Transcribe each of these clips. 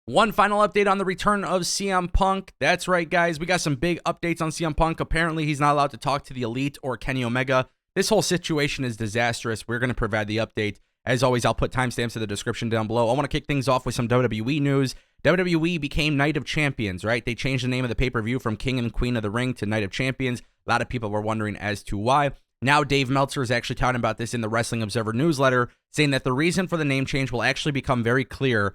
One final update on the return of CM Punk. That's right, guys. We got some big updates on CM Punk. Apparently, he's not allowed to talk to the Elite or Kenny Omega. This whole situation is disastrous. We're going to provide the update. As always, I'll put timestamps in the description down below. I want to kick things off with some WWE news. WWE became Night of Champions, right? They changed the name of the pay-per-view from King and Queen of the Ring to Night of Champions. A lot of people were wondering as to why. Now Dave Meltzer is actually talking about this in the Wrestling Observer newsletter, saying that the reason for the name change will actually become very clear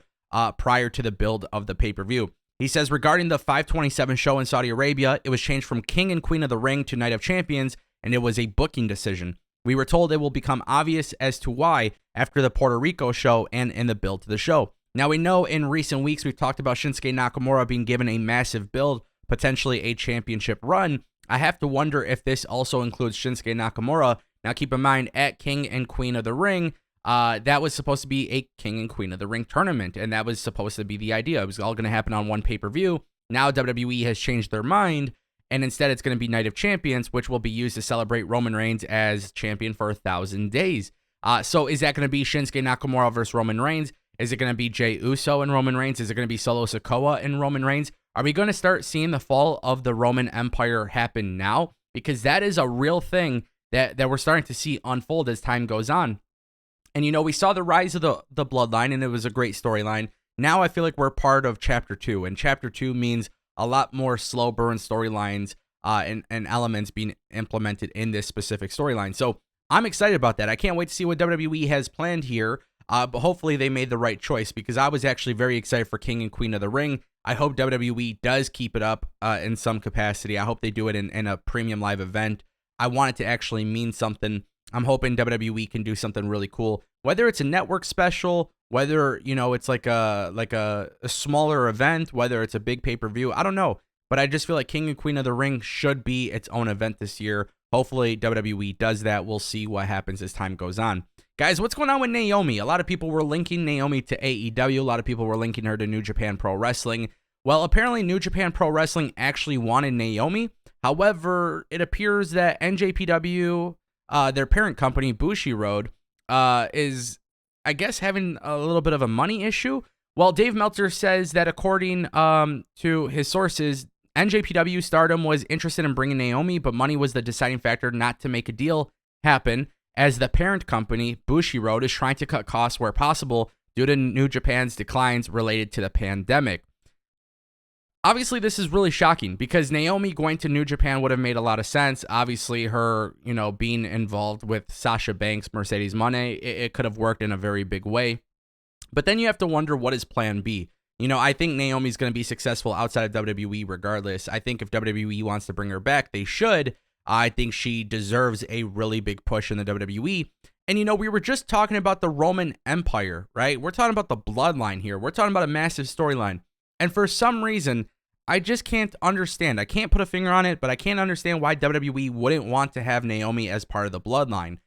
prior to the build of the pay-per-view. He says, regarding the 527 show in Saudi Arabia, it was changed from King and Queen of the Ring to Night of Champions, and it was a booking decision. We were told it will become obvious as to why after the Puerto Rico show and in the build to the show. Now, we know in recent weeks we've talked about Shinsuke Nakamura being given a massive build, potentially a championship run. I have to wonder if this also includes Shinsuke Nakamura. Now, keep in mind, at King and Queen of the Ring, that was supposed to be a King and Queen of the Ring tournament, and that was supposed to be the idea. It was all going to happen on one pay-per-view. Now WWE has changed their mind, and instead it's going to be Night of Champions, which will be used to celebrate Roman Reigns as champion for 1,000 days. So is that going to be Shinsuke Nakamura versus Roman Reigns? Is it going to be Jey Uso and Roman Reigns? Is it going to be Solo Sikoa and Roman Reigns? Are we going to start seeing the fall of the Roman Empire happen now? Because that is a real thing that we're starting to see unfold as time goes on. And, you know, we saw the rise of the bloodline, and it was a great storyline. Now I feel like we're part of Chapter 2, and Chapter 2 means a lot more slow burn storylines and elements being implemented in this specific storyline. So I'm excited about that. I can't wait to see what WWE has planned here, but hopefully they made the right choice, because I was actually very excited for King and Queen of the Ring. I hope WWE does keep it up in some capacity. I hope they do it in a premium live event. I want it to actually mean something. I'm hoping WWE can do something really cool, whether it's a network special, whether, you know, it's like a smaller event, whether it's a big pay-per-view. I don't know, but I just feel like King and Queen of the Ring should be its own event this year. Hopefully WWE does that. We'll see what happens as time goes on. Guys, what's going on with Naomi? A lot of people were linking Naomi to AEW. A lot of people were linking her to New Japan Pro Wrestling. Well, apparently New Japan Pro Wrestling actually wanted Naomi. However, it appears that NJPW, their parent company, Bushiroad, is, I guess, having a little bit of a money issue. Well, Dave Meltzer says that according to his sources, NJPW Stardom was interested in bringing Naomi, but money was the deciding factor not to make a deal happen, as the parent company, Bushiroad, is trying to cut costs where possible due to New Japan's declines related to the pandemic. Obviously, this is really shocking, because Naomi going to New Japan would have made a lot of sense. Obviously, her, you know, being involved with Sasha Banks, Mercedes Moné, it could have worked in a very big way. But then you have to wonder, what is plan B? You know, I think Naomi's going to be successful outside of WWE regardless. I think if WWE wants to bring her back, they should. I think she deserves a really big push in the WWE. And, you know, we were just talking about the Roman Empire, right? We're talking about the bloodline here. We're talking about a massive storyline. And for some reason, I just can't understand. I can't put a finger on it, but I can't understand why WWE wouldn't want to have Naomi as part of the bloodline.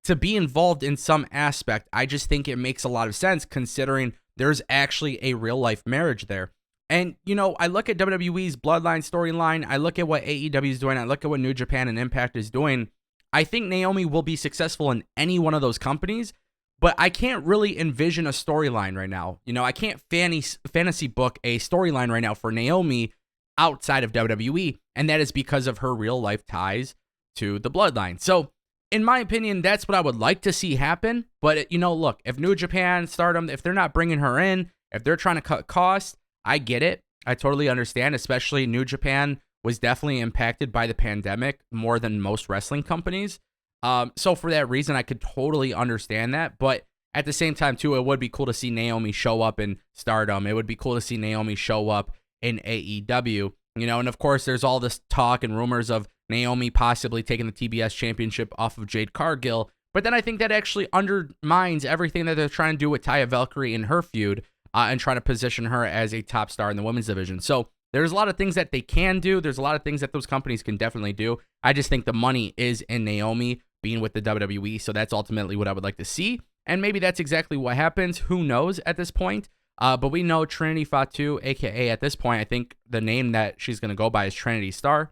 To be involved in some aspect, I just think it makes a lot of sense, considering there's actually a real-life marriage there. And, you know, I look at WWE's bloodline storyline, I look at what AEW is doing, I look at what New Japan and Impact is doing. I think Naomi will be successful in any one of those companies, but I can't really envision a storyline right now. You know, I can't fantasy book a storyline right now for Naomi outside of WWE, and that is because of her real-life ties to the bloodline. So, in my opinion, that's what I would like to see happen. But, you know, look, if New Japan, Stardom, if they're not bringing her in, if they're trying to cut costs, I get it. I totally understand, especially New Japan was definitely impacted by the pandemic more than most wrestling companies. So for that reason, I could totally understand that. But at the same time, too, it would be cool to see Naomi show up in Stardom. It would be cool to see Naomi show up in AEW. You know, and of course, there's all this talk and rumors of Naomi possibly taking the TBS championship off of Jade Cargill. But then I think that actually undermines everything that they're trying to do with Taya Valkyrie in her feud and trying to position her as a top star in the women's division. So there's a lot of things that they can do. There's a lot of things that those companies can definitely do. I just think the money is in Naomi being with the WWE. So that's ultimately what I would like to see. And maybe that's exactly what happens. Who knows at this point? But we know Trinity Fatu, a.k.a. at this point, I think the name that she's going to go by is Trinity Star.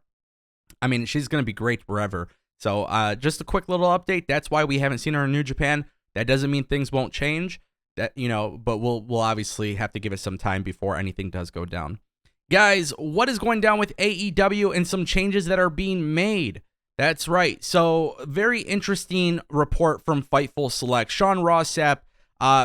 I mean, she's going to be great wherever. So just a quick little update. That's why we haven't seen her in New Japan. That doesn't mean things won't change. that, but we'll obviously have to give it some time before anything does go down. Guys, what is going down with AEW and some changes that are being made? That's right. So, very interesting report from Fightful Select. Sean Rossap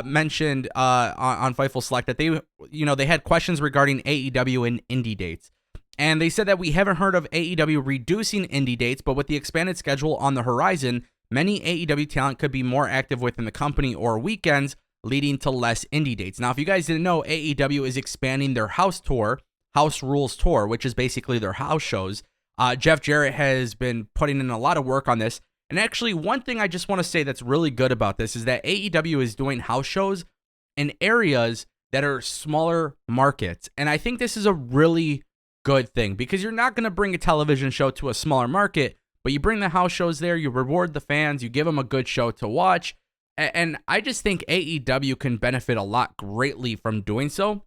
mentioned on Fightful Select that they had questions regarding AEW and indie dates. And they said that we haven't heard of AEW reducing indie dates, but with the expanded schedule on the horizon, many AEW talent could be more active within the company or weekends, leading to less indie dates. Now, if you guys didn't know, AEW is expanding their House Rules Tour, which is basically their house shows. Jeff Jarrett has been putting in a lot of work on this. And actually, one thing I just want to say that's really good about this is that AEW is doing house shows in areas that are smaller markets. And I think this is a really good thing because you're not going to bring a television show to a smaller market, but you bring the house shows there, you reward the fans, you give them a good show to watch. And I just think AEW can benefit a lot greatly from doing so.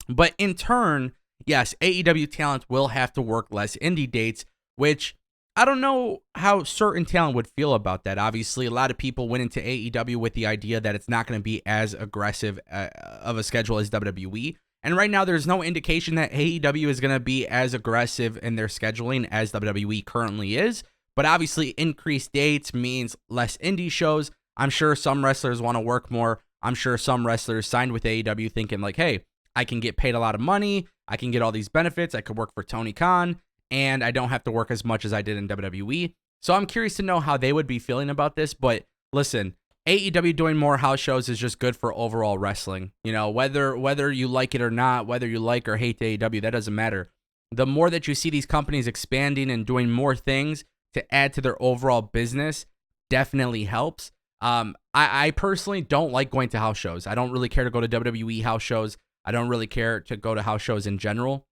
But in turn, yes, AEW talent will have to work less indie dates, which I don't know how certain talent would feel about that. Obviously, a lot of people went into AEW with the idea that it's not going to be as aggressive of a schedule as WWE. And right now, there's no indication that AEW is going to be as aggressive in their scheduling as WWE currently is. But obviously, increased dates means less indie shows. I'm sure some wrestlers want to work more. I'm sure some wrestlers signed with AEW thinking like, hey, I can get paid a lot of money. I can get all these benefits. I could work for Tony Khan, and I don't have to work as much as I did in WWE. So I'm curious to know how they would be feeling about this. But listen, AEW doing more house shows is just good for overall wrestling. Whether you like it or not, whether you like or hate AEW, that doesn't matter. The more that you see these companies expanding and doing more things to add to their overall business definitely helps. I personally don't like going to house shows. I don't really care to go to WWE house shows. I don't really care to go to house shows in general.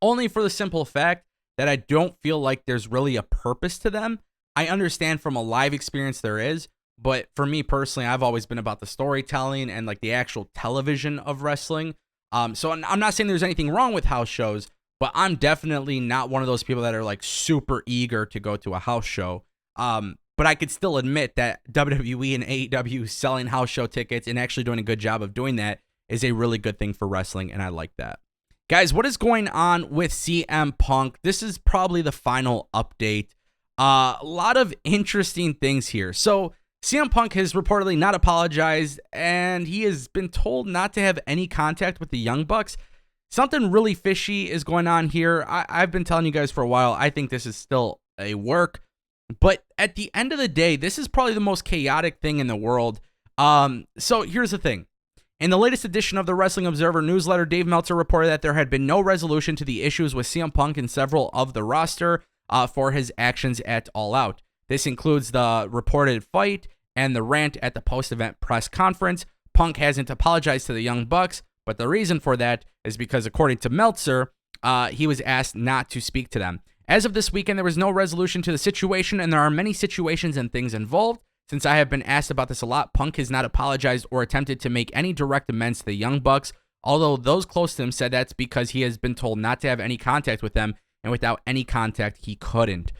Only for the simple fact that I don't feel like there's really a purpose to them. I understand from a live experience there is, but for me personally, I've always been about the storytelling and like the actual television of wrestling. So I'm not saying there's anything wrong with house shows, but I'm definitely not one of those people that are like super eager to go to a house show. But I could still admit that WWE and AEW selling house show tickets and actually doing a good job of doing that is a really good thing for wrestling, and I like that. Guys, what is going on with CM Punk? This is probably the final update. A lot of interesting things here. So CM Punk has reportedly not apologized, and he has been told not to have any contact with the Young Bucks. Something really fishy is going on here. I've been telling you guys for a while, I think this is still a work. But at the end of the day, this is probably the most chaotic thing in the world. So here's the thing. In the latest edition of the Wrestling Observer newsletter, Dave Meltzer reported that there had been no resolution to the issues with CM Punk and several of the roster for his actions at All Out. This includes the reported fight and the rant at the post-event press conference. Punk hasn't apologized to the Young Bucks, but the reason for that is because, according to Meltzer, he was asked not to speak to them. As of this weekend, there was no resolution to the situation, and there are many situations and things involved. Since I have been asked about this a lot, Punk has not apologized or attempted to make any direct amends to the Young Bucks, although those close to him said that's because he has been told not to have any contact with them, and without any contact, he couldn't.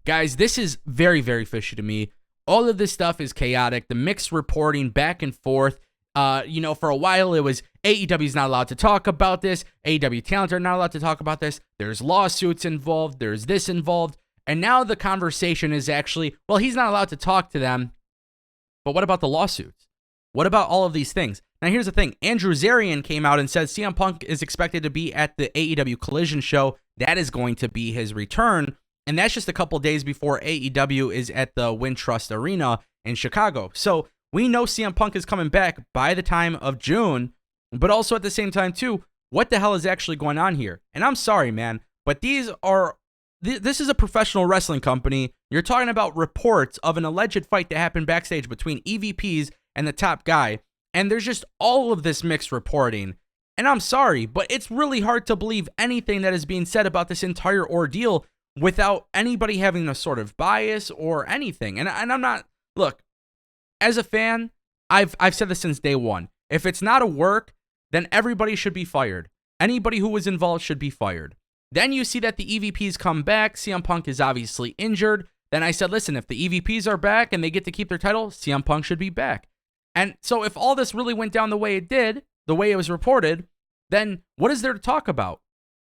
Guys, this is very, very fishy to me. All of this stuff is chaotic. The mixed reporting back and forth. For a while, it was AEW's not allowed to talk about this. AEW talent are not allowed to talk about this. There's lawsuits involved. There's this involved. And now the conversation is actually, well, he's not allowed to talk to them. But what about the lawsuits? What about all of these things? Now, here's the thing. Andrew Zarian came out and said CM Punk is expected to be at the AEW Collision show. That is going to be his return. And that's just a couple days before AEW is at the Wintrust Arena in Chicago. So we know CM Punk is coming back by the time of June, but also at the same time, too, what the hell is actually going on here? And I'm sorry, man, but this is a professional wrestling company. You're talking about reports of an alleged fight that happened backstage between EVPs and the top guy, and there's just all of this mixed reporting. And I'm sorry, but it's really hard to believe anything that is being said about this entire ordeal without anybody having a sort of bias or anything. And I'm not, look, as a fan, I've said this since day one. If it's not a work, then everybody should be fired. Anybody who was involved should be fired. Then you see that the EVPs come back. CM Punk is obviously injured. Then I said, listen, if the EVPs are back and they get to keep their title, CM Punk should be back. And so if all this really went down the way it did, the way it was reported, then what is there to talk about?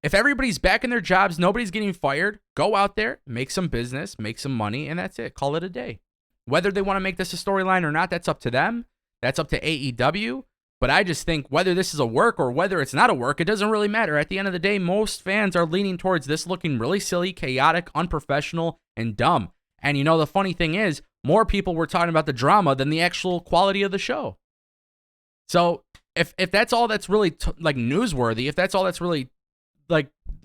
If everybody's back in their jobs, nobody's getting fired, go out there, make some business, make some money, and that's it. Call it a day. Whether they want to make this a storyline or not, that's up to them. That's up to AEW. But I just think whether this is a work or whether it's not a work, it doesn't really matter. At the end of the day, most fans are leaning towards this looking really silly, chaotic, unprofessional, and dumb. And the funny thing is, more people were talking about the drama than the actual quality of the show. So if that's all that's really newsworthy, if that's all that's really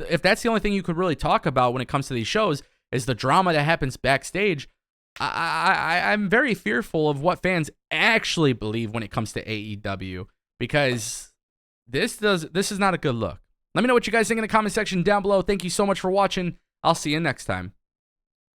if that's the only thing you could really talk about when it comes to these shows is the drama that happens backstage, I'm very fearful of what fans actually believe when it comes to AEW, because this is not a good look. Let me know what you guys think in the comment section down below. Thank you so much for watching. I'll see you next time.